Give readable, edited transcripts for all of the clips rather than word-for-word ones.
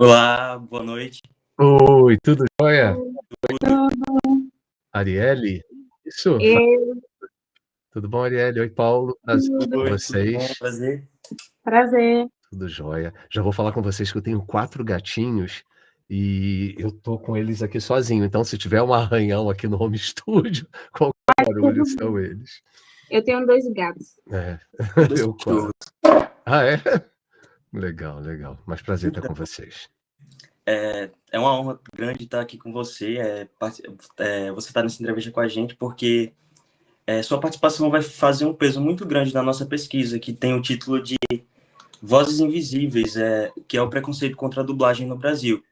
Olá, boa noite. Oi, tudo jóia? Tudo. Arielle? Isso, Eu, tudo bom, Arielle? Oi, Paulo, prazer com tudo. Oi, tudo bom? vocês. Prazer. Prazer. Tudo jóia. Já vou falar com vocês que eu tenho 4 gatinhos e eu tô com eles aqui sozinho, então se tiver um arranhão aqui no home studio, qualquer barulho são eles. Eu tenho 2 gatos. É, Dois eu cachorros. Ah, é? Legal, legal. Mas prazer estar com vocês. É uma honra grande estar aqui com você. Você estar nessa entrevista com a gente, porque sua participação vai fazer um peso muito grande na nossa pesquisa, que tem o título de Vozes Invisíveis, que é o preconceito contra a dublagem no Brasil.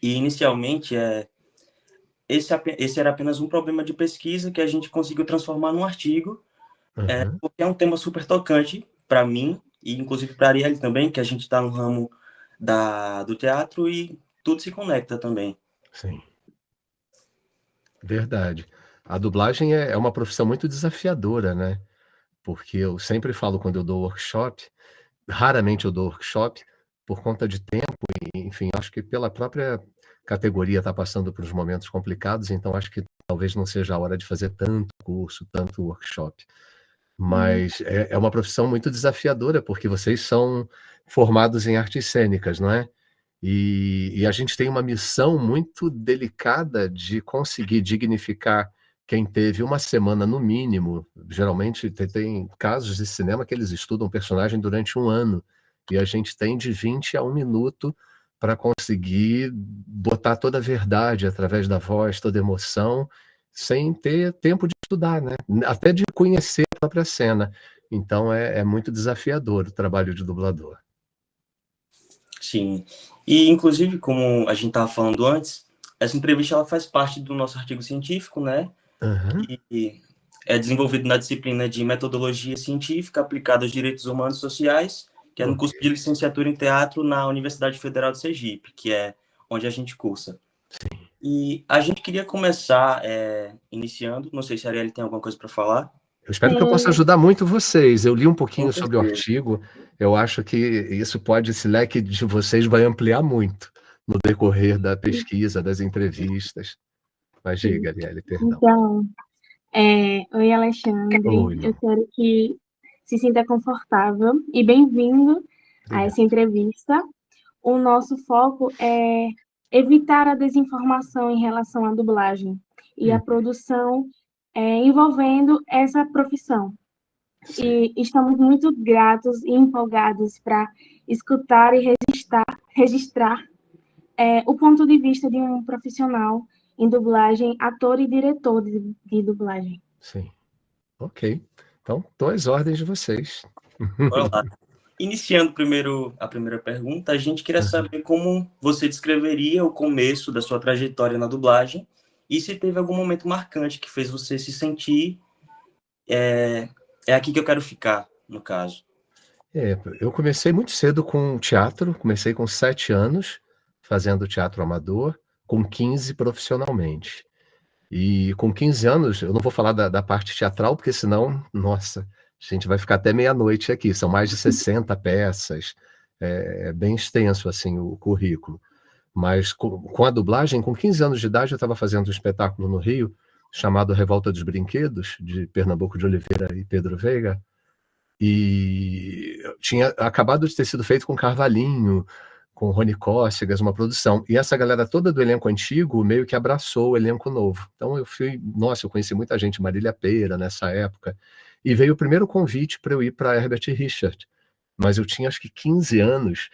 E, inicialmente, esse era apenas um problema de pesquisa que a gente conseguiu transformar num artigo, porque é um tema super tocante para mim, e inclusive para a Arielle também, que a gente está no ramo do teatro e tudo se conecta também. Sim. Verdade. A dublagem é uma profissão muito desafiadora, né? Porque eu sempre falo quando eu dou workshop, raramente eu dou workshop, por conta de tempo e, enfim, acho que pela própria categoria está passando por uns momentos complicados, então acho que talvez não seja a hora de fazer tanto curso, tanto workshop. Mas é uma profissão muito desafiadora, porque vocês são formados em artes cênicas, não é? E a gente tem uma missão muito delicada de conseguir dignificar quem teve uma semana no mínimo. Geralmente tem casos de cinema que eles estudam o personagem durante 1 ano, e a gente tem de 20 a 1 minuto para conseguir botar toda a verdade através da voz, toda a emoção, sem ter tempo de estudar, né? Até de conhecer a própria cena. Então é muito desafiador o trabalho de dublador. Sim. E, inclusive, como a gente estava falando antes, essa entrevista ela faz parte do nosso artigo científico, né? E é desenvolvido na disciplina de Metodologia Científica aplicada aos Direitos Humanos e Sociais, que é no curso de licenciatura em teatro na Universidade Federal de Sergipe, que é onde a gente cursa. Sim. E a gente queria começar iniciando, não sei se a Arielle tem alguma coisa para falar. Eu espero que eu possa ajudar muito vocês. Eu li um pouquinho Com sobre o certeza. artigo, eu acho que esse leque de vocês vai ampliar muito no decorrer da pesquisa, das entrevistas. Mas diga, Arielle, perdão. Então, oi, Alexandre. Oi, Eu quero que se sinta confortável e bem-vindo a essa entrevista. O nosso foco é evitar a desinformação em relação à dublagem e a produção envolvendo essa profissão. E estamos muito gratos e empolgados para escutar e registrar o ponto de vista de um profissional em dublagem, ator e diretor de dublagem. Sim. Ok. Então, estou às ordens de vocês. Bora lá. Iniciando a primeira pergunta, a gente queria saber como você descreveria o começo da sua trajetória na dublagem e se teve algum momento marcante que fez você se sentir é aqui que eu quero ficar, no caso. Eu comecei muito cedo com teatro, comecei com 7 anos, fazendo teatro amador, com 15 profissionalmente. E com 15 anos, eu não vou falar da parte teatral, porque senão, nossa, a gente vai ficar até meia-noite aqui, são mais de 60 peças, é bem extenso, assim, o currículo. Mas com a dublagem, com 15 anos de idade, eu estava fazendo um espetáculo no Rio, chamado Revolta dos Brinquedos, de Pernambuco de Oliveira e Pedro Veiga, e tinha acabado de ter sido feito com Carvalhinho, com Rony Cócegas, uma produção. E essa galera toda do elenco antigo meio que abraçou o elenco novo. Então eu eu conheci muita gente, Marília Pêra nessa época, e veio o primeiro convite para eu ir para Herbert Richard. Mas eu tinha acho que 15 anos,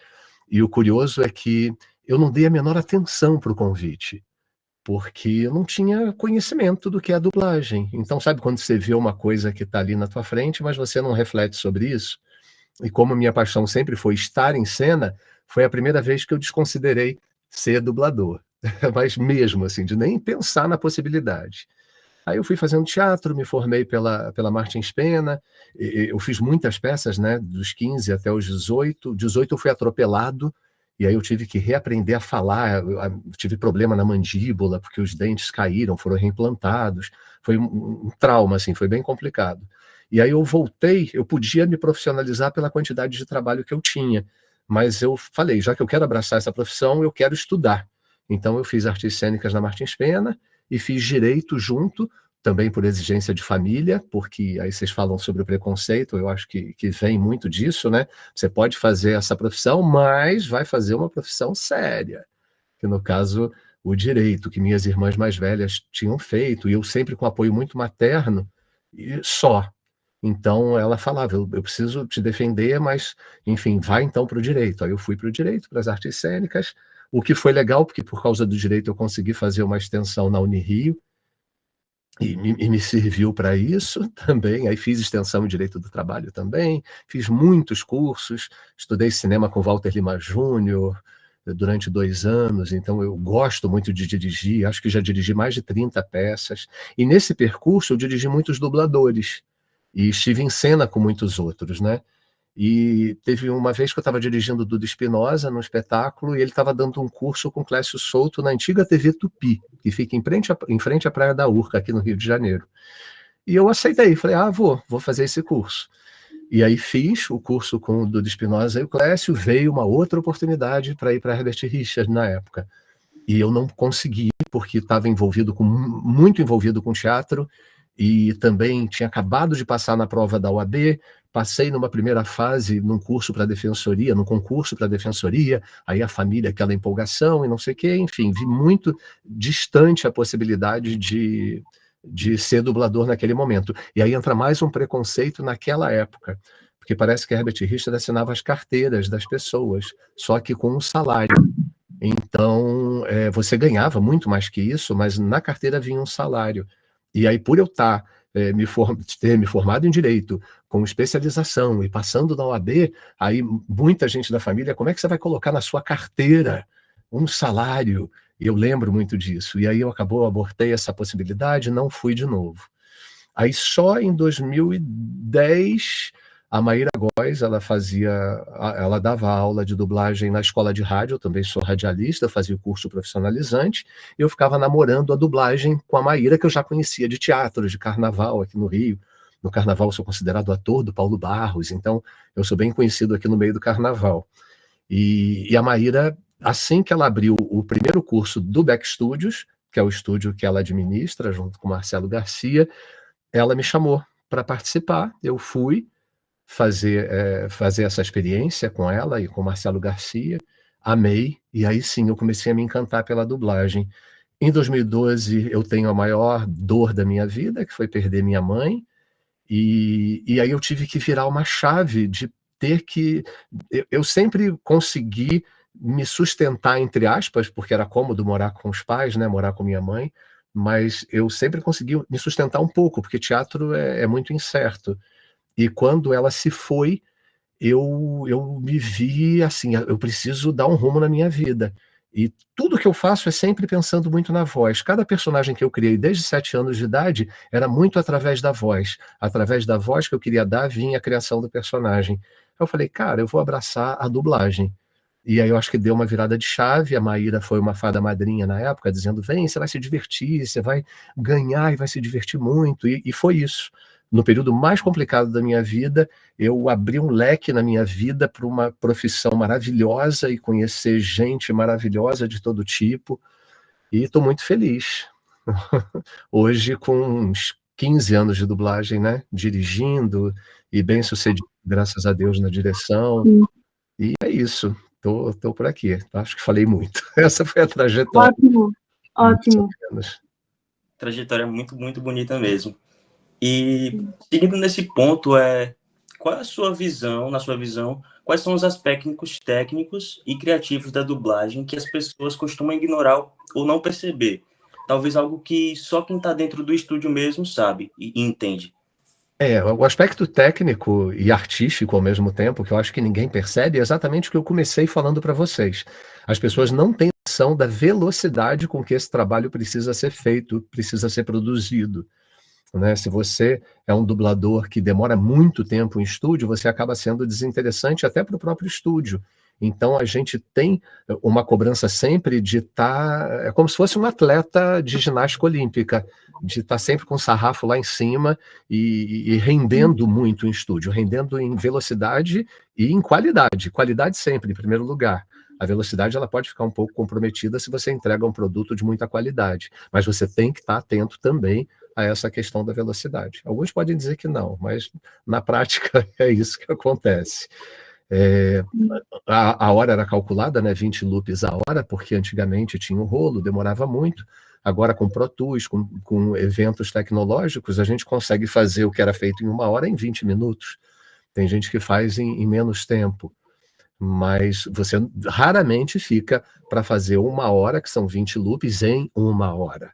e o curioso é que eu não dei a menor atenção para o convite, porque eu não tinha conhecimento do que é a dublagem. Então, sabe quando você vê uma coisa que está ali na tua frente, mas você não reflete sobre isso? E como minha paixão sempre foi estar em cena, foi a primeira vez que eu desconsiderei ser dublador. Mas mesmo, assim, de nem pensar na possibilidade. Aí eu fui fazendo teatro, me formei pela Martins Pena, eu fiz muitas peças, né, dos 15 até os 18. 18 eu fui atropelado, e aí eu tive que reaprender a falar, eu tive problema na mandíbula, porque os dentes caíram, foram reimplantados, foi um trauma, assim, foi bem complicado. E aí eu voltei, eu podia me profissionalizar pela quantidade de trabalho que eu tinha, mas eu falei, já que eu quero abraçar essa profissão, eu quero estudar. Então eu fiz artes cênicas na Martins Pena e fiz direito junto, também por exigência de família, porque aí vocês falam sobre o preconceito, eu acho que vem muito disso, né? Você pode fazer essa profissão, mas vai fazer uma profissão séria, que no caso o direito, que minhas irmãs mais velhas tinham feito, e eu sempre com apoio muito materno, e só. Então ela falava, eu preciso te defender, mas, enfim, vai então para o direito. Aí eu fui para o direito, para as artes cênicas, o que foi legal, porque por causa do direito eu consegui fazer uma extensão na Unirio, e me serviu para isso também. Aí fiz extensão em Direito do Trabalho também, fiz muitos cursos, estudei cinema com Walter Lima Júnior durante 2 anos, então eu gosto muito de dirigir, acho que já dirigi mais de 30 peças, e nesse percurso eu dirigi muitos dubladores, e estive em cena com muitos outros, né? E teve uma vez que eu estava dirigindo o Dudu Espinosa num espetáculo, e ele estava dando um curso com Clécio Souto na antiga TV Tupi, que fica em frente à Praia da Urca, aqui no Rio de Janeiro. E eu aceitei, falei, vou fazer esse curso. E aí fiz o curso com o Dudu Espinosa e o Clécio, veio uma outra oportunidade para ir para Herbert Richards na época. E eu não consegui, porque estava muito envolvido com teatro, e também tinha acabado de passar na prova da OAB, passei numa primeira fase num curso para defensoria, num concurso para defensoria, aí a família, aquela empolgação e não sei o quê, enfim, vi muito distante a possibilidade de ser dublador naquele momento. E aí entra mais um preconceito naquela época, porque parece que Herbert Richards assinava as carteiras das pessoas, só que com um salário. Então, você ganhava muito mais que isso, mas na carteira vinha um salário. E aí, por eu ter me formado em Direito, com especialização e passando na OAB, aí muita gente da família, como é que você vai colocar na sua carteira um salário? E eu lembro muito disso. E aí eu abortei essa possibilidade, não fui de novo. Aí só em 2010... a Maíra Góes, ela dava aula de dublagem na escola de rádio, eu também sou radialista, fazia o curso profissionalizante, e eu ficava namorando a dublagem com a Maíra, que eu já conhecia de teatro, de carnaval aqui no Rio. No carnaval eu sou considerado ator do Paulo Barros, então eu sou bem conhecido aqui no meio do carnaval. E a Maíra, assim que ela abriu o primeiro curso do Beck Studios, que é o estúdio que ela administra, junto com o Marcelo Garcia, ela me chamou para participar, eu fui fazer essa experiência com ela e com o Marcelo Garcia, amei, e aí sim eu comecei a me encantar pela dublagem. Em 2012 eu tenho a maior dor da minha vida, que foi perder minha mãe, e aí eu tive que virar uma chave de ter que... Eu sempre consegui me sustentar, entre aspas, porque era cômodo morar com os pais, né, morar com minha mãe, mas eu sempre consegui me sustentar um pouco, porque teatro é muito incerto. E quando ela se foi, eu me vi assim, eu preciso dar um rumo na minha vida. E tudo que eu faço é sempre pensando muito na voz. Cada personagem que eu criei desde 7 anos de idade era muito através da voz. Através da voz que eu queria dar, vinha a criação do personagem. Eu falei, cara, eu vou abraçar a dublagem. E aí eu acho que deu uma virada de chave, a Maíra foi uma fada madrinha na época, dizendo, vem, você vai se divertir, você vai ganhar e vai se divertir muito, e foi isso. No período mais complicado da minha vida, eu abri um leque na minha vida para uma profissão maravilhosa e conhecer gente maravilhosa de todo tipo, e estou muito feliz. Hoje, com uns 15 anos de dublagem, né, dirigindo, e bem sucedido, graças a Deus, na direção, e é isso. Tô por aqui. Acho que falei muito. Essa foi a trajetória. Ótimo. Trajetória muito, muito bonita mesmo. E seguindo nesse ponto, qual é a sua visão, na sua visão, quais são os aspectos técnicos e criativos da dublagem que as pessoas costumam ignorar ou não perceber? Talvez algo que só quem está dentro do estúdio mesmo sabe e entende. O aspecto técnico e artístico ao mesmo tempo, que eu acho que ninguém percebe, é exatamente o que eu comecei falando para vocês. As pessoas não têm noção da velocidade com que esse trabalho precisa ser feito, precisa ser produzido. Né? Se você é um dublador que demora muito tempo em estúdio, você acaba sendo desinteressante até para o próprio estúdio. Então, a gente tem uma cobrança sempre de estar... É como se fosse um atleta de ginástica olímpica, de estar sempre com o sarrafo lá em cima e rendendo muito em estúdio, rendendo em velocidade e em qualidade. Qualidade sempre, em primeiro lugar. A velocidade ela pode ficar um pouco comprometida se você entrega um produto de muita qualidade, mas você tem que estar atento também a essa questão da velocidade. Alguns podem dizer que não, mas na prática é isso que acontece. A hora era calculada, né, 20 loops a hora, porque antigamente tinha um rolo, demorava muito. Agora, com Pro Tools, com eventos tecnológicos, a gente consegue fazer o que era feito em 1 hora em 20 minutos. Tem gente que faz em menos tempo, mas você raramente fica para fazer 1 hora, que são 20 loops, em 1 hora.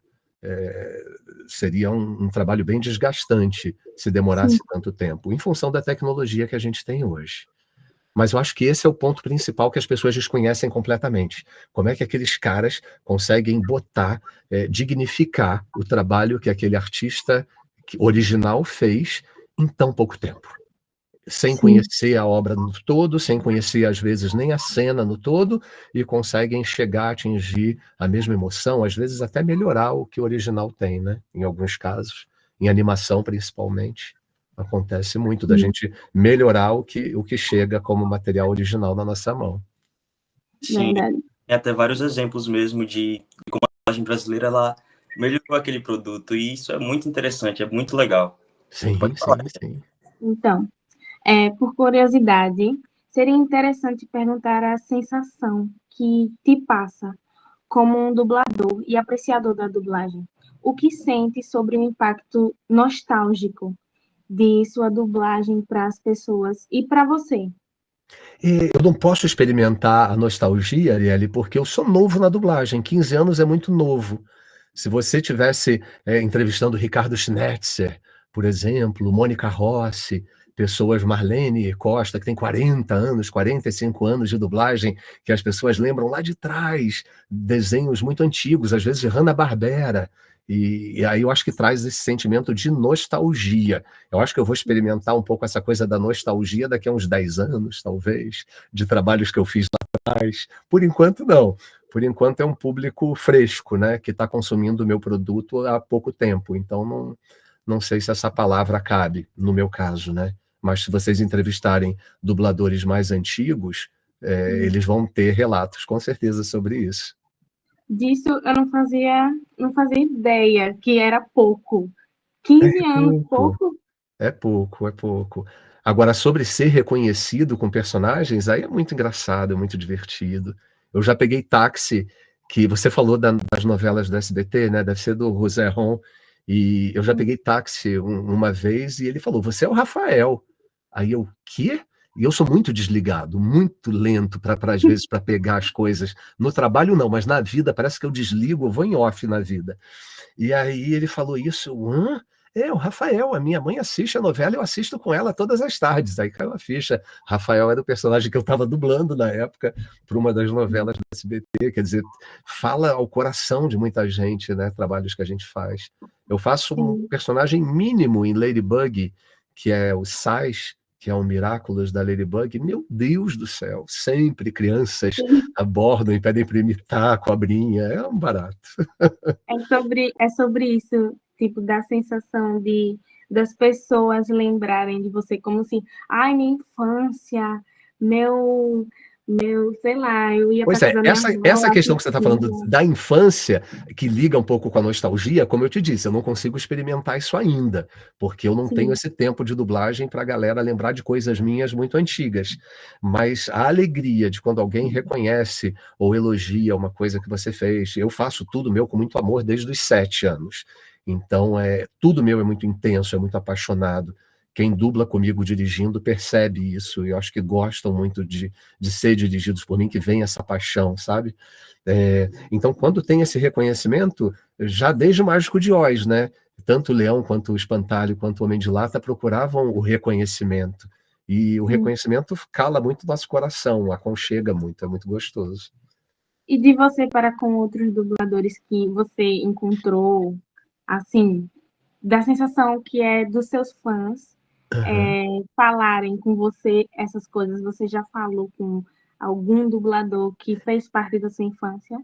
Seria um trabalho bem desgastante se demorasse tanto tempo, em função da tecnologia que a gente tem hoje. Mas eu acho que esse é o ponto principal que as pessoas desconhecem completamente. Como é que aqueles caras conseguem botar, dignificar o trabalho que aquele artista original fez em tão pouco tempo? Sem conhecer a obra no todo, sem conhecer, às vezes, nem a cena no todo, e conseguem chegar a atingir a mesma emoção, às vezes até melhorar o que o original tem, né? Em alguns casos, em animação principalmente. Acontece muito da gente melhorar o que chega como material original na nossa mão. Sim, tem até vários exemplos mesmo de como a dublagem brasileira ela melhorou aquele produto, e isso é muito interessante, é muito legal. Sim, sim. Então, por curiosidade, seria interessante perguntar a sensação que te passa como um dublador e apreciador da dublagem. O que sente sobre o impacto nostálgico de sua dublagem para as pessoas e para você? Eu não posso experimentar a nostalgia, Ariely, porque eu sou novo na dublagem. 15 anos é muito novo. Se você tivesse entrevistando Ricardo Schnetzer, por exemplo, Mônica Rossi, pessoas, Marlene Costa, que tem 40 anos, 45 anos de dublagem, que as pessoas lembram lá de trás, desenhos muito antigos, às vezes de Hanna-Barbera, e aí eu acho que traz esse sentimento de nostalgia. Eu acho que eu vou experimentar um pouco essa coisa da nostalgia daqui a uns 10 anos, talvez, de trabalhos que eu fiz lá atrás. Por enquanto, não. Por enquanto é um público fresco, né, que está consumindo o meu produto há pouco tempo, então não sei se essa palavra cabe, no meu caso, né? Mas se vocês entrevistarem dubladores mais antigos, eles vão ter relatos, com certeza, sobre isso. Disso eu não fazia ideia que era pouco. 15 anos, pouco? É pouco. Agora, sobre ser reconhecido com personagens, aí é muito engraçado, é muito divertido. Eu já peguei táxi, que você falou das novelas do SBT, né? Deve ser do José Ron. E eu já peguei táxi uma vez e ele falou: "Você é o Rafael". Aí eu, quê? E eu sou muito desligado, muito lento às vezes, para pegar as coisas. No trabalho, não, mas na vida, parece que eu desligo, eu vou em off na vida. E aí ele falou isso, hã? O Rafael, a minha mãe assiste a novela, eu assisto com ela todas as tardes. Aí caiu a ficha. Rafael era o personagem que eu estava dublando na época para uma das novelas do SBT. Quer dizer, fala ao coração de muita gente, né? Trabalhos que a gente faz. Eu faço um personagem mínimo em Ladybug, que é o Sais, que é um Miraculous da Ladybug. Meu Deus do céu, sempre crianças abordam e pedem para imitar a cobrinha. É um barato. É sobre isso, tipo, da sensação das pessoas lembrarem de você como assim, ai, minha infância, meu, sei lá, eu ia Pois para é, casa da minha essa avó, questão que você está falando da infância, que liga um pouco com a nostalgia, como eu te disse, eu não consigo experimentar isso ainda, porque eu não tenho esse tempo de dublagem para a galera lembrar de coisas minhas muito antigas. Mas a alegria de quando alguém reconhece ou elogia uma coisa que você fez, eu faço tudo meu com muito amor desde os 7 anos. Então, tudo meu é muito intenso, é muito apaixonado. Quem dubla comigo dirigindo percebe isso, e eu acho que gostam muito de ser dirigidos por mim, que vem essa paixão, sabe? Então, quando tem esse reconhecimento, já desde o Mágico de Oz, né? Tanto o Leão, quanto o Espantalho, quanto o Homem de Lata procuravam o reconhecimento. E o reconhecimento cala muito nosso coração, aconchega muito, é muito gostoso. E de você para com outros dubladores que você encontrou, assim, da sensação que é dos seus fãs falarem com você essas coisas, você já falou com algum dublador que fez parte da sua infância?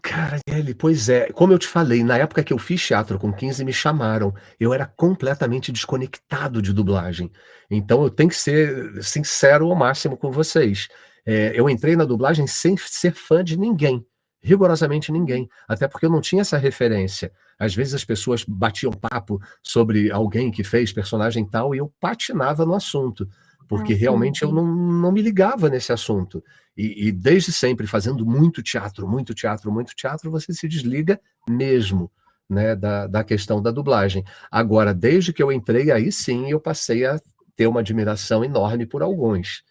Cara, Kelly, pois é. Como eu te falei, na época que eu fiz teatro com 15 me chamaram. Eu era completamente desconectado de dublagem. Então eu tenho que ser sincero ao máximo com vocês. Eu entrei na dublagem sem ser fã de ninguém, rigorosamente ninguém, até porque eu não tinha essa referência. Às vezes as pessoas batiam papo sobre alguém que fez personagem tal e eu patinava no assunto, porque realmente eu não me ligava nesse assunto. E desde sempre fazendo muito teatro, muito teatro, muito teatro, você se desliga mesmo, né, da questão da dublagem. Agora, desde que eu entrei, aí sim eu passei a ter uma admiração enorme por alguns.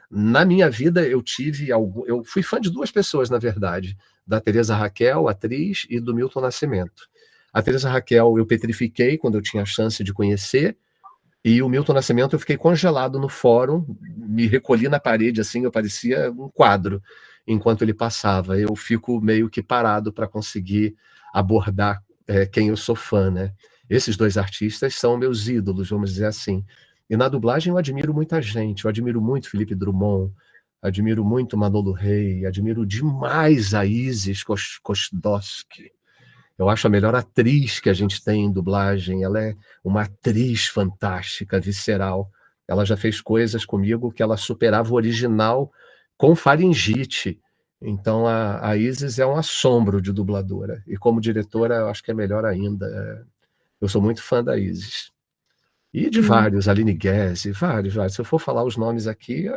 Na minha vida eu fui fã de duas pessoas, na verdade, da Teresa Raquel, atriz, e do Milton Nascimento. A Teresa Raquel eu petrifiquei quando eu tinha a chance de conhecer, e o Milton Nascimento eu fiquei congelado no fórum, me recolhi na parede, assim, eu parecia um quadro, enquanto ele passava. Eu fico meio que parado para conseguir abordar quem eu sou fã, né? Esses dois artistas são meus ídolos, vamos dizer assim. E na dublagem eu admiro muita gente, eu admiro muito Felipe Drummond, admiro muito Manolo Rey, admiro demais a Isis Kostowski. Eu acho a melhor atriz que a gente tem em dublagem. Ela é uma atriz fantástica, visceral. Ela já fez coisas comigo que ela superava o original com faringite. Então a Isis é um assombro de dubladora. E como diretora, eu acho que é melhor ainda. Eu sou muito fã da Isis. E de vários, Aline Guese, vários. Se eu for falar os nomes aqui...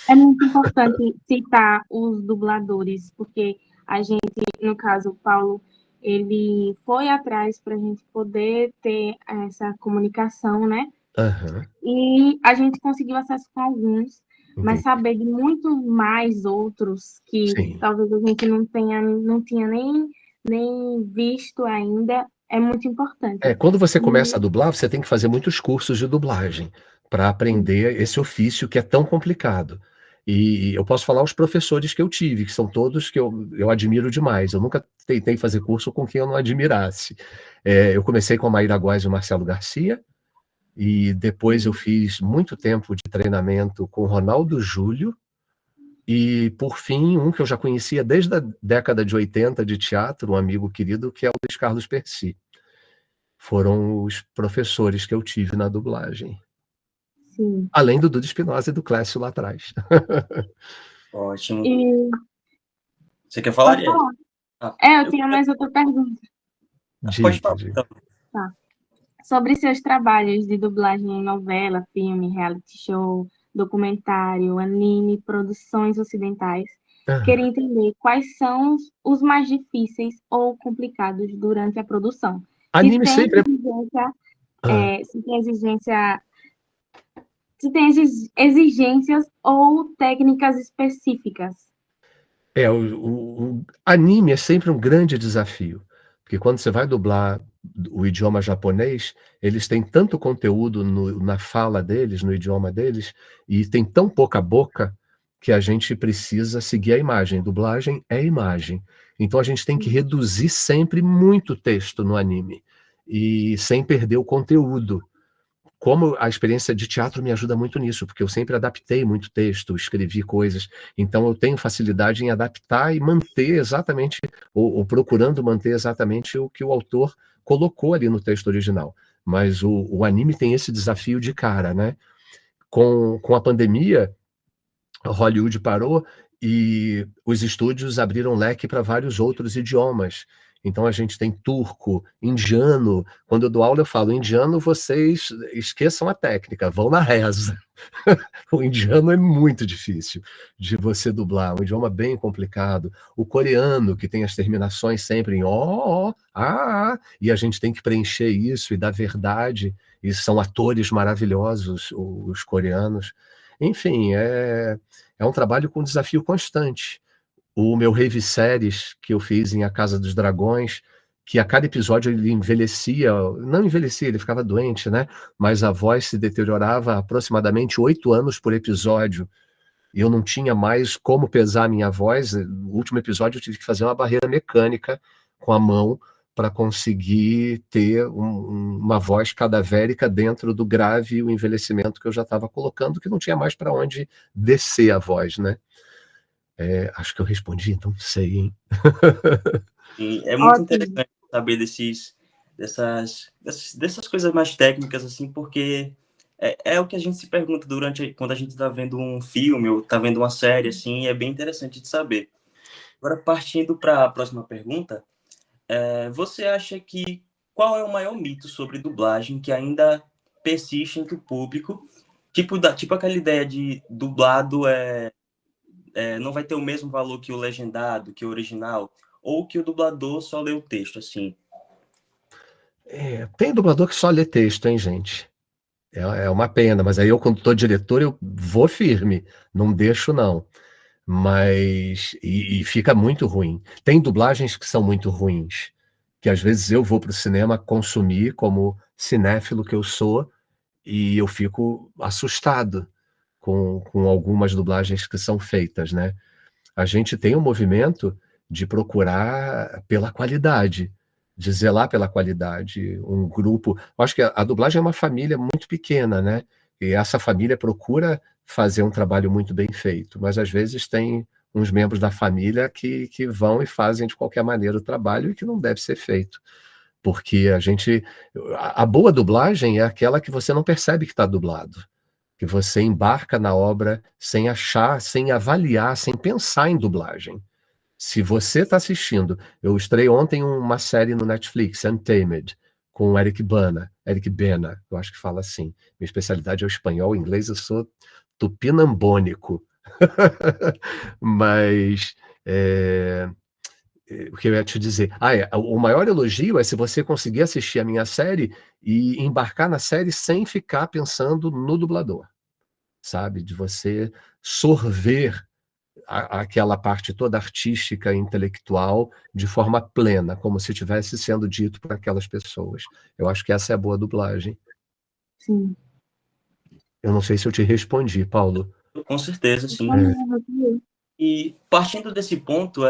É muito importante citar os dubladores, porque a gente, no caso, o Paulo, ele foi atrás para a gente poder ter essa comunicação, né? Uhum. E a gente conseguiu acesso com alguns, mas Entendi. saber de muito mais outros que Sim. talvez a gente não tinha nem visto ainda, é muito importante. Quando você começa a dublar, você tem que fazer muitos cursos de dublagem para aprender esse ofício que é tão complicado. E eu posso falar os professores que eu tive, que são todos que eu admiro demais. Eu nunca tentei fazer curso com quem eu não admirasse. Eu comecei com a Maíra Góes e o Marcelo Garcia, e depois eu fiz muito tempo de treinamento com o Ronaldo Júlio, e por fim, um que eu já conhecia desde a década de 80 de teatro, um amigo querido, que é o Luiz Carlos Percy. Foram os professores que eu tive na dublagem. Sim. Além do Dudu Espinosa e do Clécio lá atrás. Ótimo. E... Você quer falar? Pode falar. Eu tinha mais outra pergunta. Pode falar, então. Tá. Sobre seus trabalhos de dublagem em novela, filme, reality show, documentário, anime, produções ocidentais, queria entender quais são os mais difíceis ou complicados durante a produção. Anime sempre se tem exigências ou técnicas específicas. O anime é sempre um grande desafio, porque quando você vai dublar o idioma japonês, eles têm tanto conteúdo na fala deles, no idioma deles, e tem tão pouca boca que a gente precisa seguir a imagem. Dublagem é imagem. Então a gente tem que reduzir sempre muito texto no anime, e sem perder o conteúdo. Como a experiência de teatro me ajuda muito nisso, porque eu sempre adaptei muito texto, escrevi coisas, então eu tenho facilidade em adaptar e manter exatamente, ou procurando manter exatamente o que o autor colocou ali no texto original. Mas o anime tem esse desafio de cara, né? Com a pandemia, Hollywood parou e os estúdios abriram leque para vários outros idiomas. Então a gente tem turco, indiano. Quando eu dou aula eu falo, indiano vocês esqueçam a técnica, vão na reza. O indiano é muito difícil de você dublar, um idioma bem complicado. O coreano, que tem as terminações sempre em ó, e a gente tem que preencher isso e dar verdade, e são atores maravilhosos, os coreanos. Enfim, é um trabalho com desafio constante. O meu Rave Series, que eu fiz em A Casa dos Dragões, que a cada episódio ele envelhecia, não envelhecia, ele ficava doente, né? Mas a voz se deteriorava aproximadamente 8 anos por episódio. E eu não tinha mais como pesar a minha voz. No último episódio eu tive que fazer uma barreira mecânica com a mão para conseguir ter uma voz cadavérica dentro do grave e o envelhecimento que eu já estava colocando, que não tinha mais para onde descer a voz, né? Acho que eu respondi, então não sei, hein? E é muito interessante saber dessas coisas mais técnicas, assim, porque é o que a gente se pergunta quando a gente está vendo um filme ou está vendo uma série, assim, é bem interessante de saber. Agora, partindo para a próxima pergunta, você acha que qual é o maior mito sobre dublagem que ainda persiste entre o público? Tipo aquela ideia de dublado não vai ter o mesmo valor que o legendado, que o original, ou que o dublador só lê o texto, assim. Tem dublador que só lê texto, hein, gente? É uma pena, mas aí eu, quando estou diretor, eu vou firme, não deixo, não. Mas e fica muito ruim. Tem dublagens que são muito ruins, que às vezes eu vou para o cinema consumir como cinéfilo que eu sou, e eu fico assustado com algumas dublagens que são feitas, né? A gente tem um movimento de procurar pela qualidade, de zelar pela qualidade. Um grupo. Eu acho que a dublagem é uma família muito pequena, né? E essa família procura fazer um trabalho muito bem feito, mas às vezes tem uns membros da família que vão e fazem de qualquer maneira o trabalho e que não deve ser feito. Porque a boa dublagem é aquela que você não percebe que está dublado, que você embarca na obra sem achar, sem avaliar, sem pensar em dublagem. Se você está assistindo, eu estreiei ontem uma série no Netflix, Untamed, com o Eric Bana, eu acho que fala assim. Minha especialidade é o espanhol, o inglês eu sou tupinambônico. Mas o que eu ia te dizer? O maior elogio é se você conseguir assistir a minha série e embarcar na série sem ficar pensando no dublador, sabe? De você sorver aquela parte toda artística e intelectual de forma plena, como se estivesse sendo dito por aquelas pessoas. Eu acho que essa é a boa dublagem. Sim. Eu não sei se eu te respondi, Paulo. Com certeza, sim. E partindo desse ponto,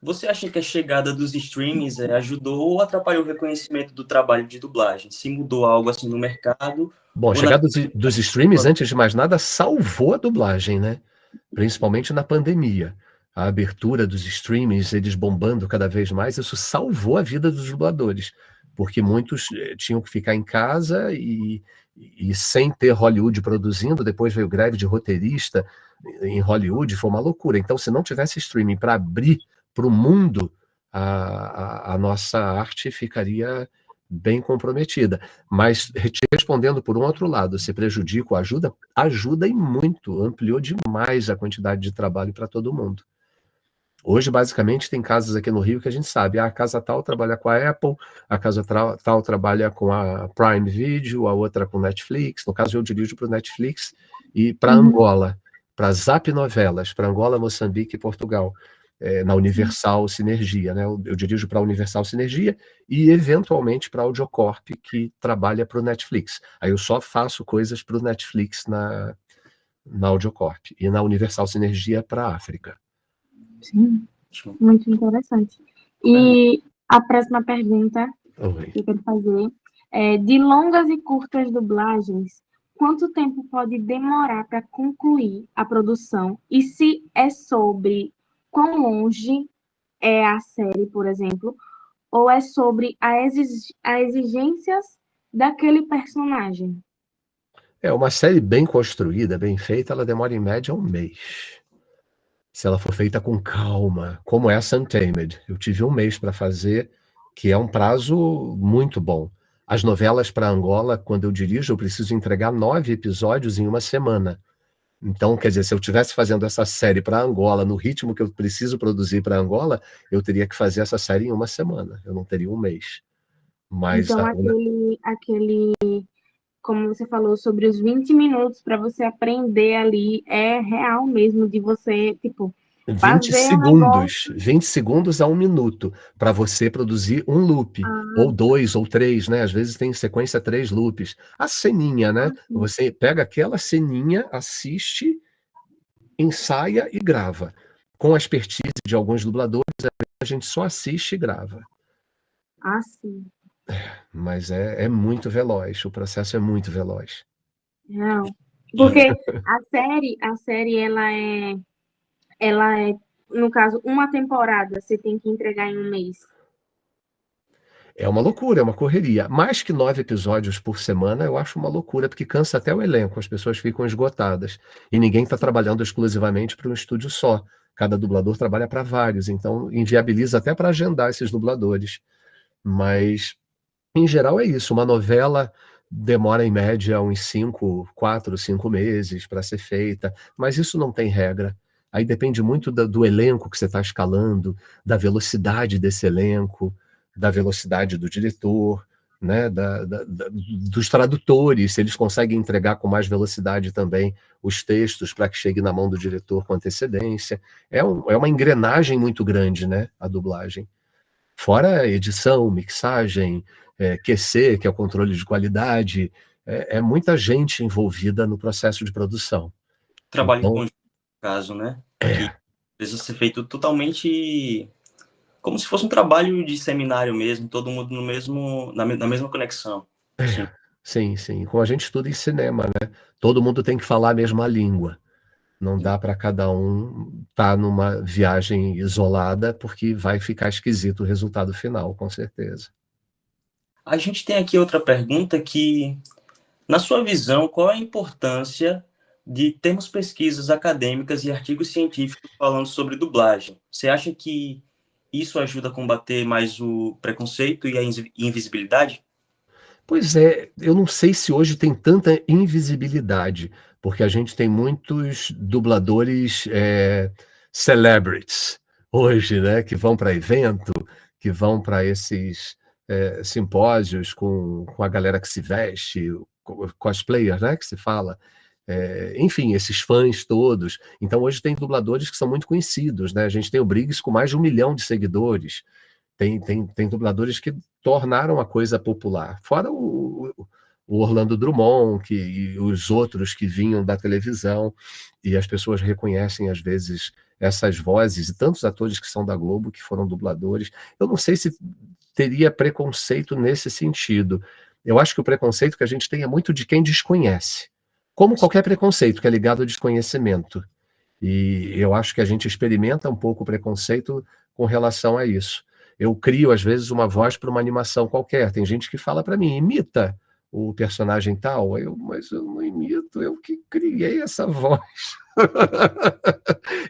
você acha que a chegada dos streamings ajudou ou atrapalhou o reconhecimento do trabalho de dublagem? Se mudou algo assim no mercado? Bom, a chegada dos streamings, antes de mais nada, salvou a dublagem, né? Principalmente na pandemia. A abertura dos streamings, eles bombando cada vez mais, isso salvou a vida dos dubladores, porque muitos tinham que ficar em casa e sem ter Hollywood produzindo. Depois veio greve de roteirista em Hollywood, foi uma loucura. Então, se não tivesse streaming para abrir para o mundo, a nossa arte ficaria bem comprometida. Mas te respondendo por um outro lado, se prejudica ou ajuda? Ajuda e muito, ampliou demais a quantidade de trabalho para todo mundo. Hoje, basicamente, tem casas aqui no Rio que a gente sabe, a casa tal trabalha com a Apple, a casa tal trabalha com a Prime Video, a outra com Netflix. No caso, eu dirijo para o Netflix e para Angola, para Zap Novelas, para Angola, Moçambique e Portugal, na Universal Sinergia, né? Eu dirijo para a Universal Sinergia e, eventualmente, para a Audiocorp, que trabalha para o Netflix. Aí eu só faço coisas para o Netflix na Audiocorp e na Universal Sinergia para a África. Sim, muito interessante. E a próxima pergunta que eu quero fazer é: de longas e curtas dublagens, quanto tempo pode demorar para concluir a produção? E se é sobre quão longe é a série, por exemplo, ou é sobre as exigências daquele personagem? Uma série bem construída, bem feita, ela demora em média 1 mês. Se ela for feita com calma, como essa Untamed. Eu tive 1 mês para fazer, que é um prazo muito bom. As novelas para Angola, quando eu dirijo, eu preciso entregar 9 episódios em 1 semana. Então, quer dizer, se eu estivesse fazendo essa série para Angola, no ritmo que eu preciso produzir para Angola, eu teria que fazer essa série em 1 semana. Eu não teria 1 mês. Mas então, aquele, como você falou, sobre os 20 minutos para você aprender ali, é real mesmo, de você, tipo, 20 segundos, 20 segundos a 1 minuto, para você produzir um loop, ou 2, ou 3, né? Às vezes tem em sequência 3 loops. A ceninha, né? Você pega aquela ceninha, assiste, ensaia e grava. Com a expertise de alguns dubladores, a gente só assiste e grava. Ah, sim. Mas é muito veloz, o processo é muito veloz. Não. Porque a série ela é, no caso, uma temporada, você tem que entregar em um mês. É uma loucura, é uma correria. Mais que 9 episódios por semana, eu acho uma loucura, porque cansa até o elenco, as pessoas ficam esgotadas. E ninguém está trabalhando exclusivamente para um estúdio só. Cada dublador trabalha para vários, então inviabiliza até para agendar esses dubladores. Mas, em geral, é isso. Uma novela demora, em média, uns 4, 5 meses para ser feita, mas isso não tem regra. Aí depende muito do elenco que você está escalando, da velocidade desse elenco, da velocidade do diretor, né, dos tradutores, se eles conseguem entregar com mais velocidade também os textos para que chegue na mão do diretor com antecedência. É uma engrenagem muito grande, né, a dublagem. Fora edição, mixagem, QC, que é o controle de qualidade, é muita gente envolvida no processo de produção. Trabalho em Então, conjunto, no caso, né? Que precisa ser feito totalmente como se fosse um trabalho de seminário mesmo, todo mundo na mesma conexão. Sim. sim. Como a gente estuda em cinema, né? Todo mundo tem que falar a mesma língua. Não dá para cada um estar numa viagem isolada, porque vai ficar esquisito o resultado final, com certeza. A gente tem aqui outra pergunta que, na sua visão, qual é a importância de termos pesquisas acadêmicas e artigos científicos falando sobre dublagem? Você acha que isso ajuda a combater mais o preconceito e a invisibilidade? Pois é, eu não sei se hoje tem tanta invisibilidade, porque a gente tem muitos dubladores, celebrities hoje, né, que vão para evento, que vão para esses, simpósios com a galera que se veste, cosplayers, né, que se fala. Enfim, esses fãs todos. Então hoje tem dubladores que são muito conhecidos, né, a gente tem o Briggs com mais de 1 milhão de seguidores. Tem dubladores que tornaram a coisa popular. Fora o Orlando Drummond e os outros que vinham da televisão, e as pessoas reconhecem, às vezes, essas vozes, e tantos atores que são da Globo que foram dubladores. Eu não sei se teria preconceito nesse sentido. Eu acho que o preconceito que a gente tem é muito de quem desconhece. Como qualquer preconceito que é ligado ao desconhecimento. E eu acho que a gente experimenta um pouco o preconceito com relação a isso. Eu crio, às vezes, uma voz para uma animação qualquer. Tem gente que fala para mim, imita o personagem tal. Mas eu não imito, eu que criei essa voz.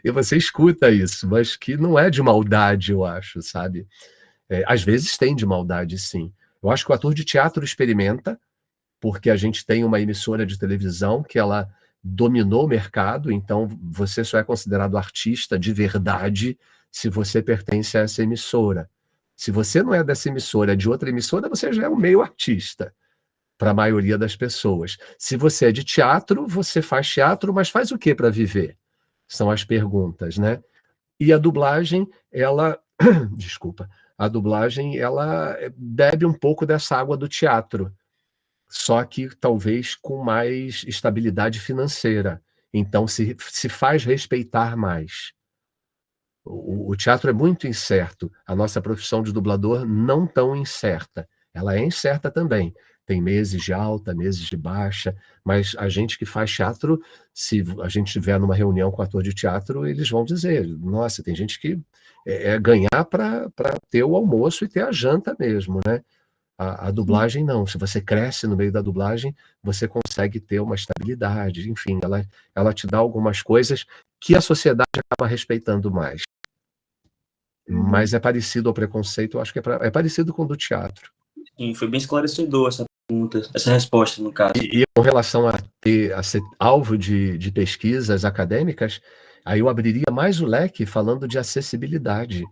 E você escuta isso, mas que não é de maldade, eu acho, sabe? Às vezes tem de maldade, sim. Eu acho que o ator de teatro experimenta, porque a gente tem uma emissora de televisão que ela dominou o mercado, então você só é considerado artista de verdade se você pertence a essa emissora. Se você não é dessa emissora, é de outra emissora, você já é um meio artista, para a maioria das pessoas. Se você é de teatro, você faz teatro, mas faz o que para viver? São as perguntas, né? E a dublagem, ela... Desculpa. A dublagem, ela bebe um pouco dessa água do teatro, só que talvez com mais estabilidade financeira. Então se faz respeitar mais. O teatro é muito incerto, a nossa profissão de dublador não tão incerta. Ela é incerta também, tem meses de alta, meses de baixa, mas a gente que faz teatro, se a gente estiver numa reunião com ator de teatro, eles vão dizer, nossa, tem gente que ganhar para ter o almoço e ter a janta mesmo, né? A dublagem não, se você cresce no meio da dublagem, você consegue ter uma estabilidade, enfim, ela te dá algumas coisas que a sociedade acaba respeitando mais. Mas é parecido ao preconceito, eu acho que é parecido com o do teatro. Sim, foi bem esclarecedor essa pergunta, essa resposta, no caso. E com relação a ser alvo de pesquisas acadêmicas, aí eu abriria mais o leque falando de acessibilidade.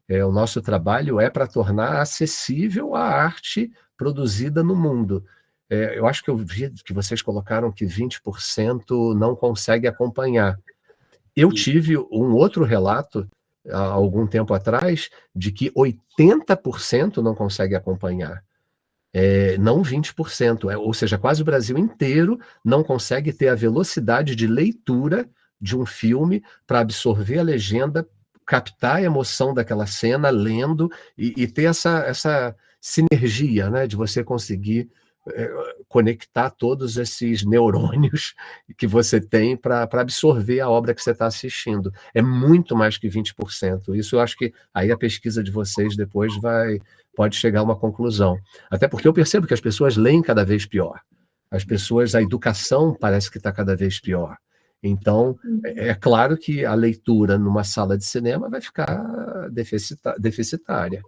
O nosso trabalho é para tornar acessível a arte produzida no mundo. Eu acho que eu vi que vocês colocaram que 20% não consegue acompanhar. Eu tive um outro relato, há algum tempo atrás, de que 80% não consegue acompanhar. Não 20%, ou seja, quase o Brasil inteiro não consegue ter a velocidade de leitura de um filme para absorver a legenda, captar a emoção daquela cena lendo e ter essa sinergia, né, de você conseguir conectar todos esses neurônios que você tem para absorver a obra que você está assistindo. É muito mais que 20%. Isso eu acho que aí a pesquisa de vocês depois pode chegar a uma conclusão. Até porque eu percebo que as pessoas leem cada vez pior. A educação parece que está cada vez pior. Então, é claro que a leitura numa sala de cinema vai ficar deficitária.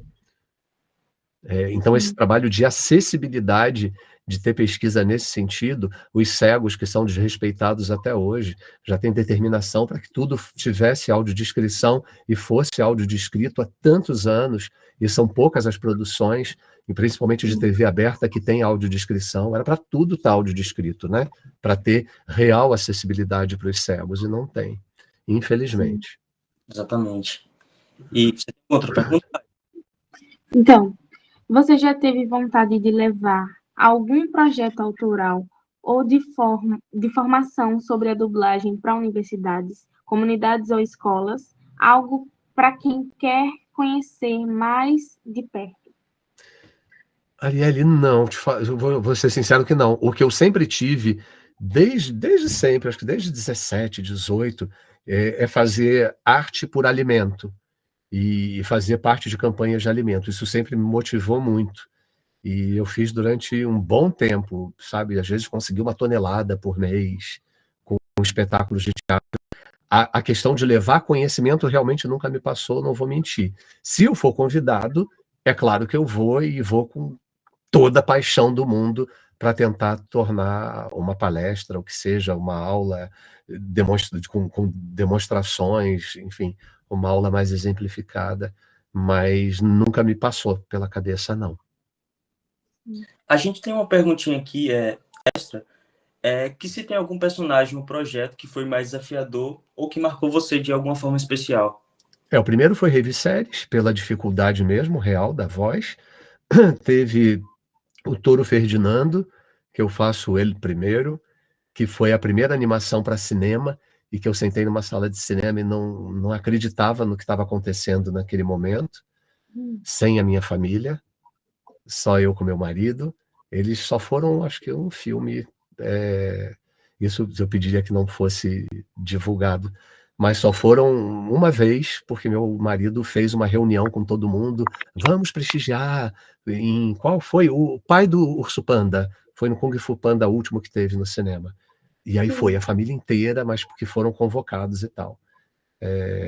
Então, esse trabalho de acessibilidade, de ter pesquisa nesse sentido, os cegos que são desrespeitados até hoje, já tem determinação para que tudo tivesse audiodescrição e fosse audiodescrito há tantos anos, e são poucas as produções, e principalmente de TV aberta, que tem audiodescrição. Era para tudo estar audiodescrito, né? Para ter real acessibilidade para os cegos, e não tem, infelizmente. Sim, exatamente. E você tem outra pergunta? Então, você já teve vontade de levar algum projeto autoral ou de formação sobre a dublagem para universidades, comunidades ou escolas? Algo para quem quer conhecer mais de perto? Arielle, não, eu vou ser sincero que não. O que eu sempre tive, desde sempre, acho que desde 17, 18, é fazer arte por alimento e fazer parte de campanhas de alimento. Isso sempre me motivou muito. E eu fiz durante um bom tempo, sabe? Às vezes consegui 1 tonelada por mês com espetáculos de teatro. A questão de levar conhecimento realmente nunca me passou, não vou mentir. Se eu for convidado, é claro que eu vou, e vou com toda a paixão do mundo para tentar tornar uma palestra, ou que seja, uma aula com demonstrações, enfim, uma aula mais exemplificada, mas nunca me passou pela cabeça, não. A gente tem uma perguntinha aqui, extra, que se tem algum personagem no projeto que foi mais desafiador ou que marcou você de alguma forma especial? O primeiro foi Rave Séries, pela dificuldade mesmo, real, da voz. Teve o Touro Ferdinando, que eu faço ele primeiro, que foi a primeira animação para cinema, e que eu sentei numa sala de cinema e não acreditava no que estava acontecendo naquele momento, sem a minha família, só eu com meu marido. Eles só foram, acho que um filme, isso eu pediria que não fosse divulgado, mas só foram uma vez, porque meu marido fez uma reunião com todo mundo, vamos prestigiar, qual foi? O pai do Urso Panda, foi no Kung Fu Panda último que teve no cinema. E aí foi a família inteira, mas porque foram convocados e tal.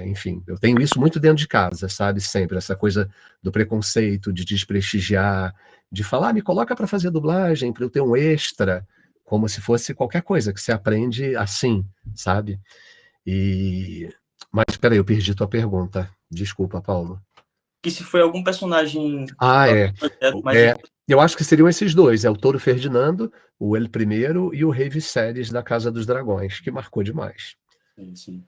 Enfim, eu tenho isso muito dentro de casa, sabe? Sempre, essa coisa do preconceito, de desprestigiar, de falar, me coloca para fazer dublagem, para eu ter um extra, como se fosse qualquer coisa que você aprende assim, sabe? Mas espera aí, eu perdi tua pergunta. Desculpa, Paulo. Que se foi algum personagem... projeto, mas... Eu acho que seriam esses dois, o Touro Ferdinando, o El Primeiro e o Rave Séries da Casa dos Dragões, que marcou demais. Sim, sim.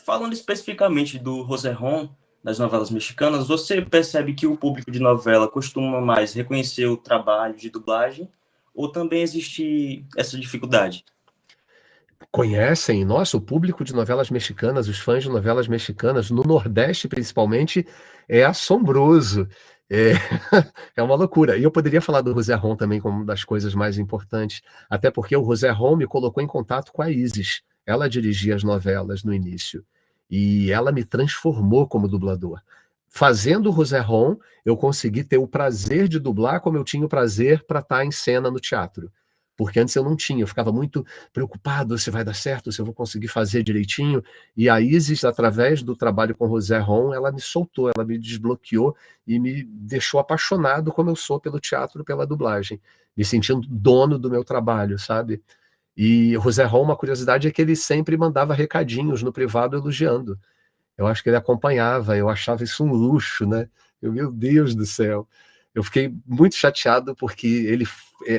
Falando especificamente do José Ron, das novelas mexicanas, você percebe que o público de novela costuma mais reconhecer o trabalho de dublagem, ou também existe essa dificuldade? Conhecem, nossa, o público de novelas mexicanas, os fãs de novelas mexicanas, no Nordeste principalmente, é assombroso. É uma loucura. E eu poderia falar do José Ron também como uma das coisas mais importantes, até porque o José Ron me colocou em contato com a Isis. Ela dirigia as novelas no início, e ela me transformou como dublador. Fazendo o José Ron, eu consegui ter o prazer de dublar como eu tinha o prazer para estar em cena no teatro. Porque antes eu não tinha, eu ficava muito preocupado se vai dar certo, se eu vou conseguir fazer direitinho. E a Isis, através do trabalho com o José Ron, ela me soltou, ela me desbloqueou e me deixou apaixonado como eu sou pelo teatro, pela dublagem, me sentindo dono do meu trabalho, sabe? E o José Ron, uma curiosidade é que ele sempre mandava recadinhos no privado elogiando. Eu acho que ele acompanhava, eu achava isso um luxo, né? Meu Deus do céu. Eu fiquei muito chateado porque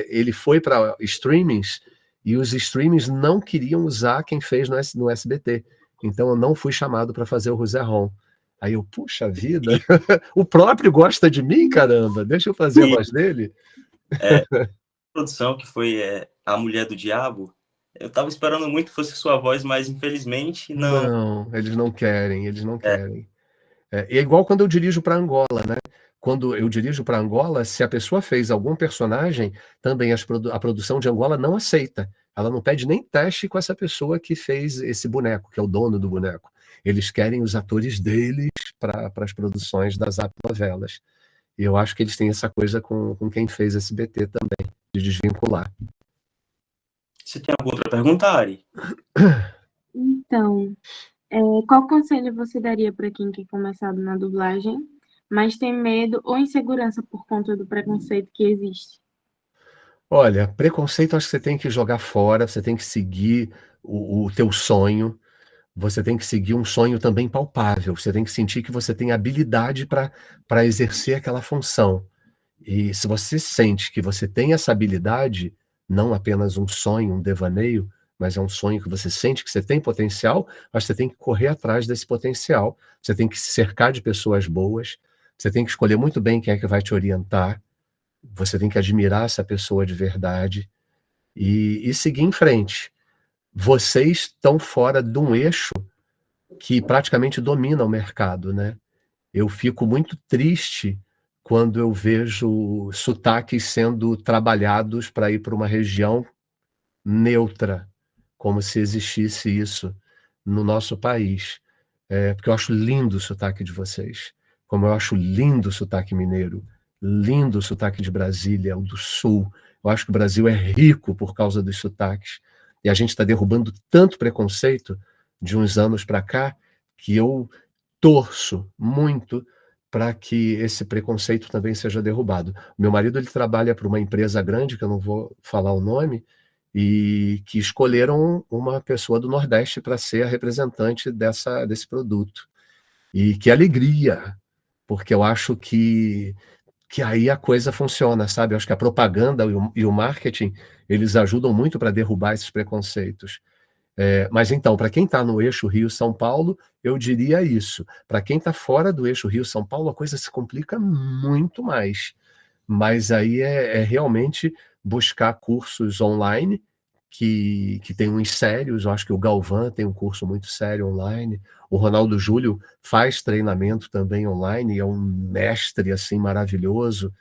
ele foi para streamings e os streamings não queriam usar quem fez no SBT. Então eu não fui chamado para fazer o José Ron. Aí eu, puxa vida, o próprio gosta de mim, caramba, deixa eu fazer a voz dele. A produção que foi A Mulher do Diabo, eu estava esperando muito que fosse sua voz, mas infelizmente não. Não, eles não querem, eles não querem. É igual quando eu dirijo para Angola, né? quando eu dirijo para Angola, se a pessoa fez algum personagem, também a produção de Angola não aceita. Ela não pede nem teste com essa pessoa que fez esse boneco, que é o dono do boneco. Eles querem os atores deles para as produções das novelas. E eu acho que eles têm essa coisa com quem fez SBT também, de desvincular. Você tem alguma outra pergunta, Ari? Então, qual conselho você daria para quem quer começar na dublagem, mas tem medo ou insegurança por conta do preconceito que existe? Olha, preconceito acho que você tem que jogar fora, você tem que seguir o teu sonho, você tem que seguir um sonho também palpável, você tem que sentir que você tem habilidade para exercer aquela função. E se você sente que você tem essa habilidade, não apenas um sonho, um devaneio, mas é um sonho que você sente que você tem potencial, mas você tem que correr atrás desse potencial, você tem que se cercar de pessoas boas, você tem que escolher muito bem quem é que vai te orientar, você tem que admirar essa pessoa de verdade e seguir em frente. Vocês estão fora de um eixo que praticamente domina o mercado, né? Eu fico muito triste quando eu vejo sotaques sendo trabalhados para ir para uma região neutra, como se existisse isso no nosso país. Porque eu acho lindo o sotaque de vocês, como eu acho lindo o sotaque mineiro, lindo o sotaque de Brasília, o do Sul. Eu acho que o Brasil é rico por causa dos sotaques. E a gente está derrubando tanto preconceito de uns anos para cá, que eu torço muito para que esse preconceito também seja derrubado. Meu marido ele trabalha para uma empresa grande, que eu não vou falar o nome, e que escolheram uma pessoa do Nordeste para ser a representante desse produto. E que alegria, porque eu acho que aí a coisa funciona, sabe? Eu acho que a propaganda e o marketing, eles ajudam muito para derrubar esses preconceitos. Mas então, para quem está no eixo Rio-São Paulo, eu diria isso. Para quem está fora do eixo Rio-São Paulo, a coisa se complica muito mais. Mas aí é realmente buscar cursos online que tem uns sérios. Eu acho que o Galvão tem um curso muito sério online. O Ronaldo Júlio faz treinamento também online, é um mestre assim maravilhoso.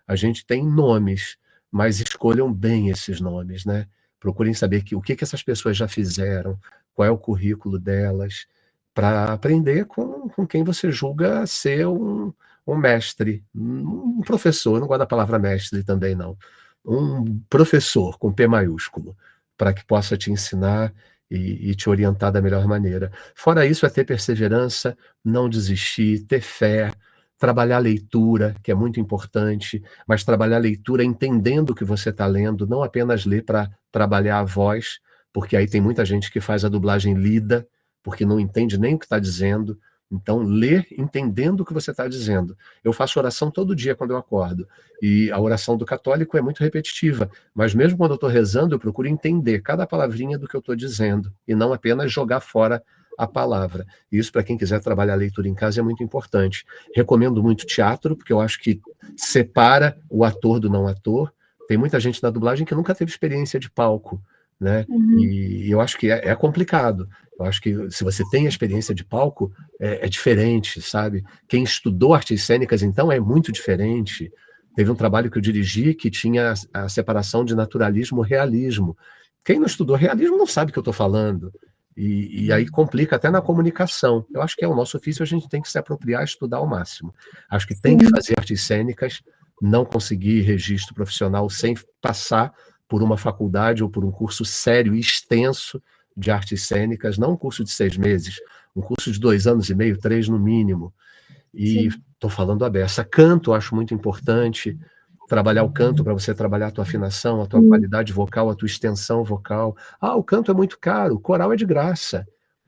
A gente tem nomes, mas escolham bem esses nomes, né? Procurem saber o que essas pessoas já fizeram, qual é o currículo delas, para aprender com quem você julga ser um mestre, um professor, eu não gosto da palavra mestre também não, um professor com P maiúsculo, para que possa te ensinar e te orientar da melhor maneira. Fora isso, é ter perseverança, não desistir, ter fé, trabalhar a leitura, que é muito importante, mas trabalhar a leitura entendendo o que você está lendo, não apenas ler para trabalhar a voz, porque aí tem muita gente que faz a dublagem lida, porque não entende nem o que está dizendo. Então, ler entendendo o que você está dizendo. Eu faço oração todo dia quando eu acordo, e a oração do católico é muito repetitiva, mas mesmo quando eu estou rezando, eu procuro entender cada palavrinha do que eu estou dizendo, e não apenas jogar fora a palavra. Isso, para quem quiser trabalhar a leitura em casa, é muito importante. Recomendo muito teatro, porque eu acho que separa o ator do não ator. Tem muita gente na dublagem que nunca teve experiência de palco, né? E eu acho que é complicado. Eu acho que se você tem a experiência de palco, é diferente, sabe? Quem estudou artes cênicas, então, é muito diferente. Teve um trabalho que eu dirigi que tinha a separação de naturalismo e realismo. Quem não estudou realismo não sabe o que eu estou falando. E aí complica até na comunicação. Eu acho que é o nosso ofício, a gente tem que se apropriar e estudar ao máximo. Acho que tem que fazer artes cênicas, não conseguir registro profissional sem passar por uma faculdade ou por um curso sério e extenso de artes cênicas, não um curso de 6 meses, um curso de 2 anos e meio, 3 no mínimo. E estou falando a beça. Canto, eu acho muito importante. Trabalhar o canto para você trabalhar a tua afinação, a tua qualidade vocal, a tua extensão vocal. O canto é muito caro, coral é de graça.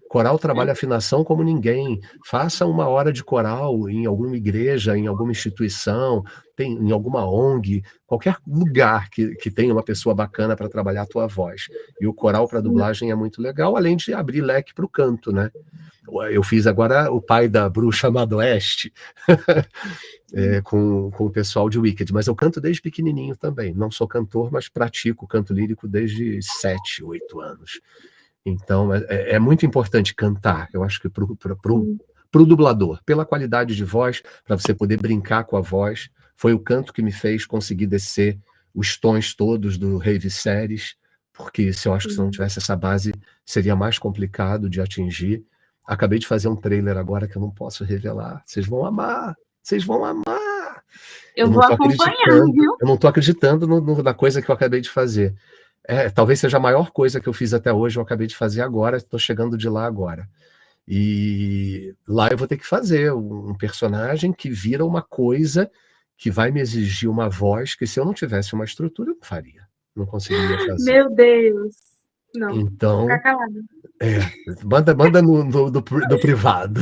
Coral trabalha afinação como ninguém. Faça 1 hora de coral em alguma igreja, em alguma instituição, em alguma ONG, qualquer lugar que tenha uma pessoa bacana para trabalhar a tua voz. E o coral para dublagem é muito legal, além de abrir leque para o canto, né? Eu fiz agora o pai da Bruxa Madoeste, com o pessoal de Wicked, mas eu canto desde pequenininho também. Não sou cantor, mas pratico canto lírico desde 7, 8 anos. Então, é muito importante cantar. Eu acho que para para o dublador, pela qualidade de voz, para você poder brincar com a voz. Foi o canto que me fez conseguir descer os tons todos do Rei Viserys, porque eu acho que se não tivesse essa base, seria mais complicado de atingir. Acabei de fazer um trailer agora que eu não posso revelar. Vocês vão amar! Vocês vão amar! Eu vou acompanhar, viu? Eu não estou acreditando na coisa que eu acabei de fazer. Talvez seja a maior coisa que eu fiz até hoje, eu acabei de fazer agora, estou chegando de lá agora. E lá eu vou ter que fazer um personagem que vira uma coisa que vai me exigir uma voz que, se eu não tivesse uma estrutura, eu não faria. Não conseguiria fazer. Meu Deus! Não, então, vou ficar calada. Manda no privado.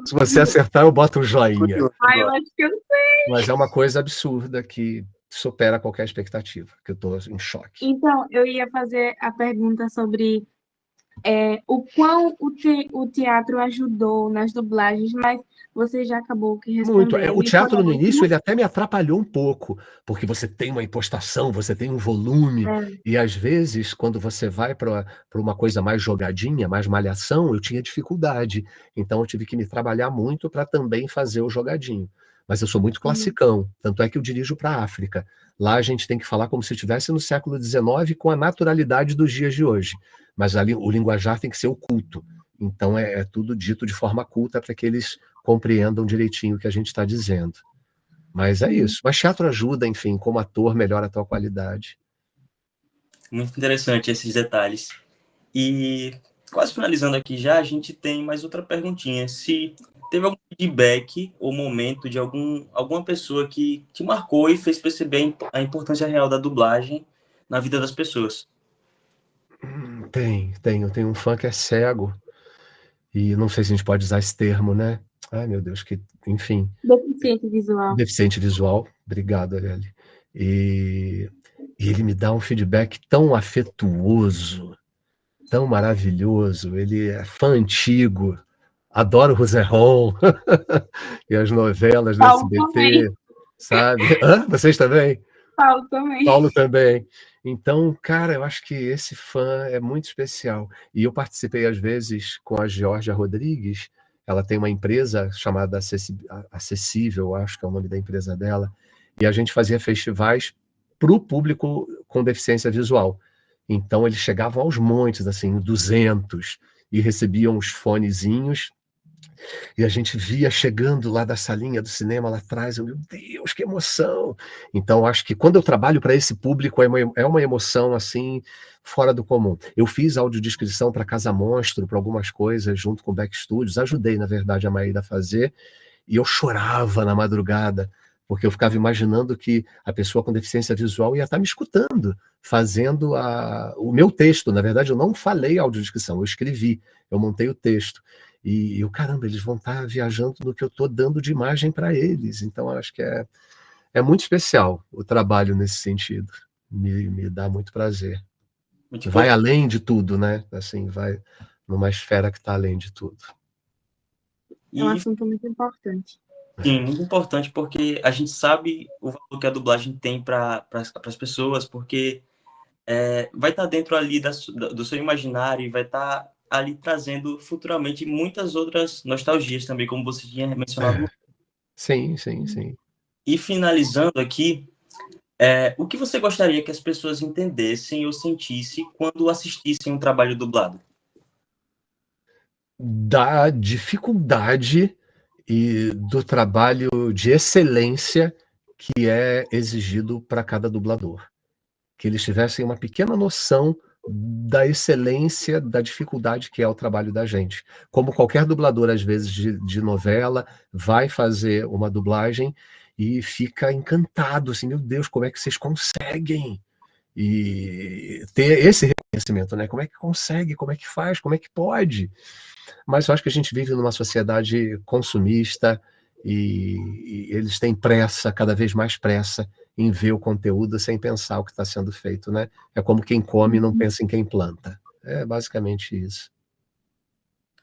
Se você acertar, eu boto um joinha. Eu acho que eu não sei. Mas é uma coisa absurda que supera qualquer expectativa, que eu estou em choque. Então, eu ia fazer a pergunta sobre o quão o teatro ajudou nas dublagens, mas você já acabou que respondendo. Muito. O teatro, no início, ele até me atrapalhou um pouco, porque você tem uma impostação, você tem um volume, e às vezes, quando você vai para uma coisa mais jogadinha, mais malhação, eu tinha dificuldade. Então, eu tive que me trabalhar muito para também fazer o jogadinho. Mas eu sou muito classicão, tanto é que eu dirijo para a África. Lá a gente tem que falar como se estivesse no século XIX, com a naturalidade dos dias de hoje. Mas ali, o linguajar tem que ser oculto. Então, é tudo dito de forma culta para que eles compreendam direitinho o que a gente está dizendo. Mas é isso. Mas teatro ajuda, enfim, como ator, melhora a tua qualidade. Muito interessante esses detalhes. E quase finalizando aqui já, a gente tem mais outra perguntinha. Se teve algum feedback ou momento de alguma pessoa que te marcou e fez perceber a importância real da dublagem na vida das pessoas? Eu tenho um fã que é cego, e não sei se a gente pode usar esse termo, né? Ai, meu Deus, enfim. Deficiente visual. Deficiente visual. Obrigado, Arielle. E ele me dá um feedback tão afetuoso, tão maravilhoso. Ele é fã antigo, adora o Rouzeron e as novelas do SBT, também. sabe? Vocês também? Paulo também. Paulo também. Então, cara, eu acho que esse fã é muito especial. E eu participei, às vezes, com a Georgia Rodrigues. Ela tem uma empresa chamada Acessível, acho que é o nome da empresa dela, e a gente fazia festivais para o público com deficiência visual. Então, eles chegavam aos montes, assim, 200, e recebiam os fonezinhos, e a gente via chegando lá da salinha do cinema lá atrás, meu Deus, que emoção! Então, acho que quando eu trabalho para esse público, é uma emoção, assim, fora do comum. Eu fiz audiodescrição para Casa Monstro, para algumas coisas, junto com o Back Studios, ajudei, na verdade, a Maíra a fazer, e eu chorava na madrugada, porque eu ficava imaginando que a pessoa com deficiência visual ia estar me escutando, fazendo o meu texto. Na verdade, eu não falei audiodescrição, eu escrevi, eu montei o texto. E eu, caramba, eles vão estar viajando no que eu estou dando de imagem para eles. Então, eu acho que é muito especial o trabalho nesse sentido. Me dá muito prazer. Vai além de tudo, né? Assim, vai numa esfera que está além de tudo. É um assunto muito importante. Sim, muito importante, porque a gente sabe o valor que a dublagem tem para as pessoas, porque vai estar dentro ali do seu imaginário e vai estar ali trazendo futuramente muitas outras nostalgias também, como você tinha mencionado. Sim. E finalizando aqui, o que você gostaria que as pessoas entendessem ou sentissem quando assistissem um trabalho dublado? Da dificuldade e do trabalho de excelência que é exigido para cada dublador. Que eles tivessem uma pequena noção da excelência, da dificuldade que é o trabalho da gente. Como qualquer dublador, às vezes, de novela, vai fazer uma dublagem e fica encantado, assim, meu Deus, como é que vocês conseguem? E ter esse reconhecimento, né? Como é que consegue? Como é que faz? Como é que pode? Mas eu acho que a gente vive numa sociedade consumista e eles têm pressa, cada vez mais pressa, em ver o conteúdo sem pensar o que está sendo feito, né? É como quem come e não pensa em quem planta. É basicamente isso.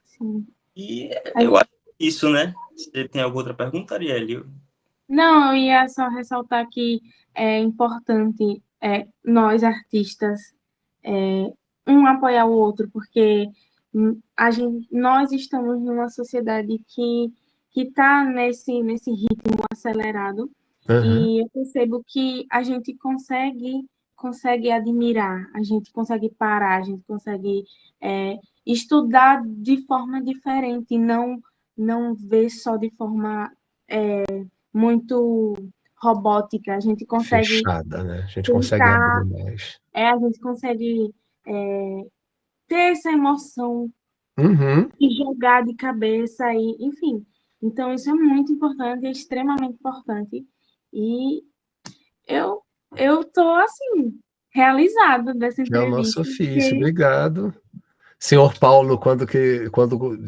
Sim. E eu acho isso, né? Você tem alguma outra pergunta, Arielle? Não, eu ia só ressaltar que é importante nós, artistas, um apoiar o outro, porque Nós estamos numa sociedade que está nesse ritmo acelerado, Aham. e eu percebo que a gente consegue admirar, a gente consegue parar, a gente consegue estudar de forma diferente, não ver só de forma muito robótica. A gente consegue Fechada, né? A gente consegue tentar, abrir mais. a gente consegue ter essa emoção Uhum. e jogar de cabeça, e, enfim. Então, isso é muito importante, é extremamente importante. E eu eu tô, assim, realizada dessa É o nosso entrevista, ofício, porque obrigado. Senhor Paulo, quando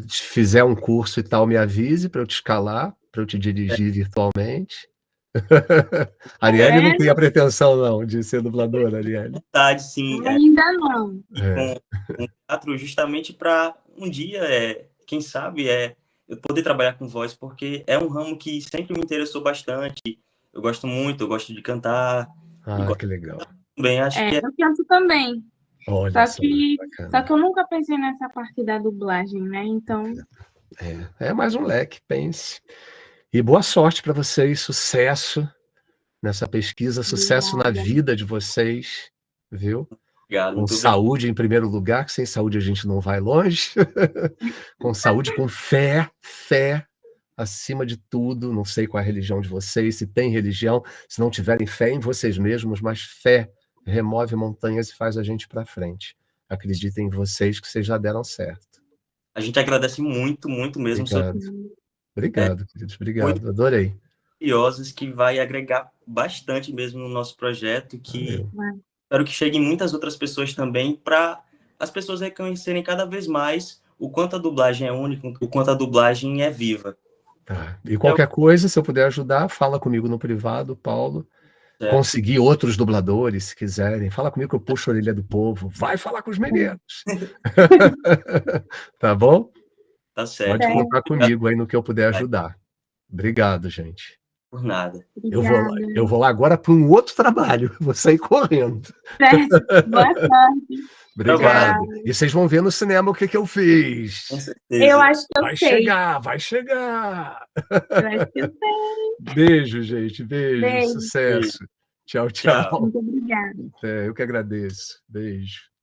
fizer um curso e tal, me avise para eu te escalar, para eu te dirigir virtualmente. Arielle não é, tem a pretensão, não, de ser dubladora, Arielle. Vontade, sim, ainda não. e É. com teatro justamente para um dia, quem sabe, eu poder trabalhar com voz, porque é um ramo que sempre me interessou bastante. Eu gosto de cantar, e Ah, gosto que legal. também, acho que Eu canto também. Olha Só só, que, só bacana. que eu nunca pensei nessa parte da dublagem, né? Então, É mais um leque, pense. E boa sorte para vocês, sucesso nessa pesquisa, sucesso na obrigada. vida de vocês, viu? obrigado, Com muito obrigado. saúde em primeiro lugar, que sem saúde a gente não vai longe. Com saúde, com fé, fé acima de tudo. Não sei qual é a religião de vocês, se tem religião, se não tiverem fé em vocês mesmos, mas fé remove montanhas e faz a gente para frente. Acreditem em vocês que vocês já deram certo. A gente agradece muito, muito mesmo suas Obrigado. Obrigado, queridos. muito Obrigado. Adorei. curiosas, que vai agregar bastante mesmo no nosso projeto, que Valeu. espero que cheguem muitas outras pessoas também, para as pessoas reconhecerem cada vez mais o quanto a dublagem é única, o quanto a dublagem é viva. Tá. E É o qualquer coisa, se eu puder ajudar, fala comigo no privado, Paulo. certo. Conseguir outros dubladores, se quiserem. Fala comigo que eu puxo a orelha do povo. Vai falar com os meninos. Tá bom? Tá Pode certo. Muito contar obrigado comigo aí no que eu puder ajudar. Obrigado, gente. por nada. Obrigada. Eu vou lá agora para um outro trabalho. Vou sair correndo. Certo. Boa sorte. Trabalho, Obrigado. E vocês vão ver no cinema o que que eu fiz. com Eu certeza. acho que eu Vai sei. chegar, vai chegar. Eu acho que eu sei. Beijo, gente. Beijo. Beijo. Sucesso. Tchau, Tchau. tchau. Muito obrigada. Eu que agradeço. Beijo.